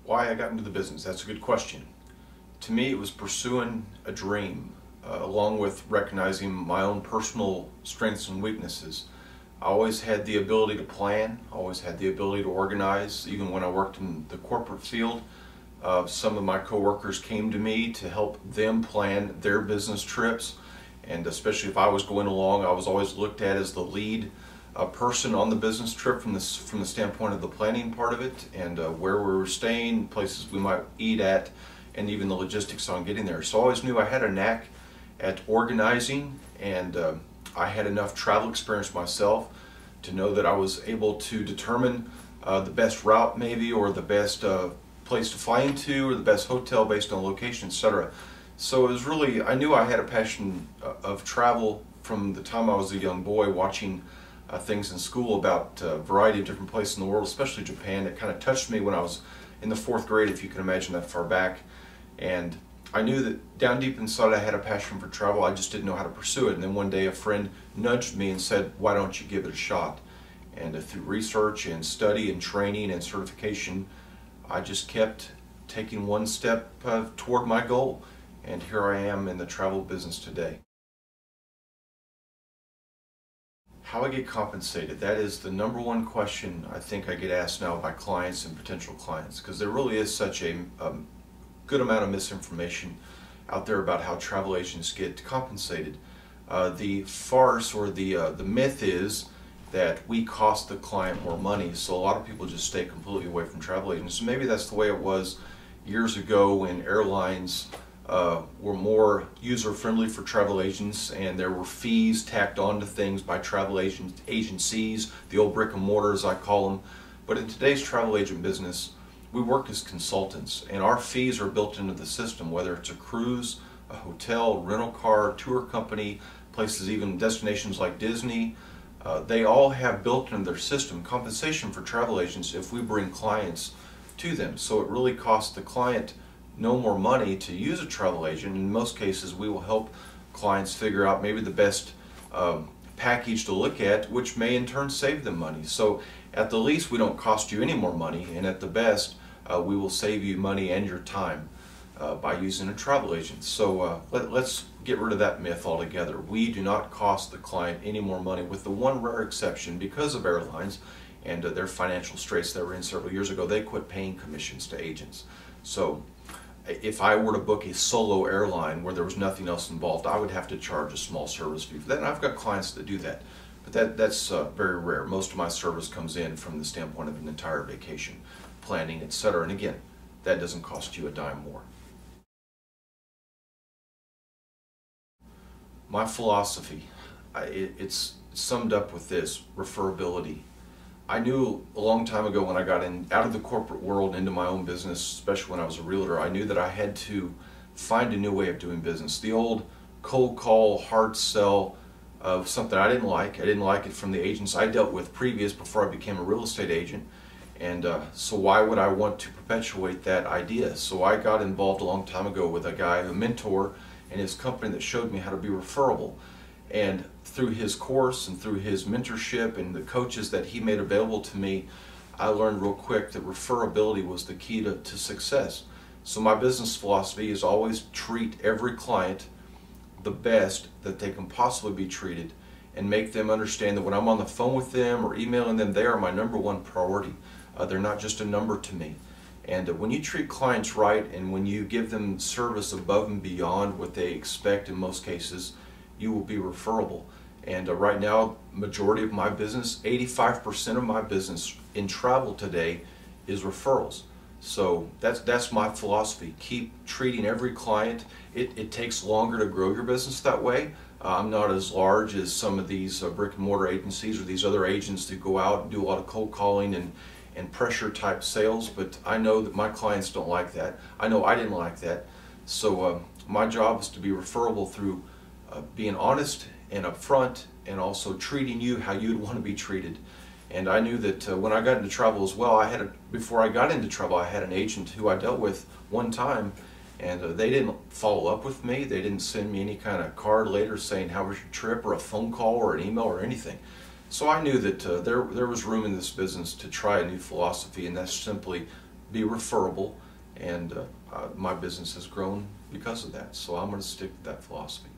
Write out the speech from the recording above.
Why I got into the business? That's a good question. To me, it was pursuing a dream, along with recognizing my own personal strengths and weaknesses. I always had the ability to plan, always had the ability to organize. Even when I worked in the corporate field, some of my coworkers came to me to help them plan their business trips. And especially if I was going along, I was always looked at as the lead person on the business trip from the standpoint of the planning part of it, and where we were staying, places we might eat at, and even the logistics on getting there. So I always knew I had a knack at organizing, and I had enough travel experience myself to know that I was able to determine the best route maybe, or the best place to fly into, or the best hotel based on location, etc. So it was really, I knew I had a passion of travel from the time I was a young boy, watching things in school about a variety of different places in the world, especially Japan. It kind of touched me when I was in the 4th grade, if you can imagine that far back. And I knew that down deep inside I had a passion for travel, I just didn't know how to pursue it. And then one day a friend nudged me and said, why don't you give it a shot? And through research and study and training and certification, I just kept taking one step toward my goal. And here I am in the travel business today. How I get compensated, that is the #1 question I think I get asked now by clients and potential clients, because there really is such a good amount of misinformation out there about how travel agents get compensated. The farce or the myth is that we cost the client more money, so a lot of people just stay completely away from travel agents. So maybe that's the way it was years ago when airlines were more user-friendly for travel agents, and there were fees tacked onto things by travel agencies, the old brick and mortar as I call them. But in today's travel agent business, we work as consultants, and our fees are built into the system, whether it's a cruise, a hotel, rental car, tour company, places, even destinations like Disney. They all have built into their system compensation for travel agents if we bring clients to them. So it really costs the client no more money to use a travel agent. In most cases, we will help clients figure out maybe the best package to look at, which may in turn save them money. So at the least, we don't cost you any more money, and at the best, we will save you money and your time by using a travel agent. So let's get rid of that myth altogether. We do not cost the client any more money, with the one rare exception because of airlines and their financial straits that were in several years ago. They quit paying commissions to agents. So if I were to book a solo airline where there was nothing else involved, I would have to charge a small service fee for that, and I've got clients that do that. But that's very rare. Most of my service comes in from the standpoint of an entire vacation, planning, etc. And again, that doesn't cost you a dime more. My philosophy, it's summed up with this: referability. I knew a long time ago when I got out of the corporate world into my own business, especially when I was a realtor, I knew that I had to find a new way of doing business. The old cold call, hard sell, something I didn't like. I didn't like it from the agents I dealt with previous, before I became a real estate agent. And so why would I want to perpetuate that idea? So I got involved a long time ago with a guy, a mentor, and his company that showed me how to be referable. And through his course and through his mentorship and the coaches that he made available to me, I learned real quick that referability was the key to success. So my business philosophy is always treat every client the best that they can possibly be treated, and make them understand that when I'm on the phone with them or emailing them, they are my #1 priority. They're not just a number to me. And when you treat clients right, and when you give them service above and beyond what they expect in most cases, you will be referable. And right now, majority of my business, 85% of my business in travel today is referrals. So that's my philosophy. Keep treating every client. It takes longer to grow your business that way. I'm not as large as some of these brick and mortar agencies or these other agents that go out and do a lot of cold calling and pressure type sales, but I know that my clients don't like that. I know I didn't like that. So my job is to be referable through being honest and upfront, and also treating you how you'd want to be treated. And I knew that when I got into travel as well, before I got into travel, I had an agent who I dealt with one time, and they didn't follow up with me. They didn't send me any kind of card later saying how was your trip, or a phone call or an email or anything. So I knew that there was room in this business to try a new philosophy, and that's simply be referable, and my business has grown because of that. So I'm going to stick to that philosophy.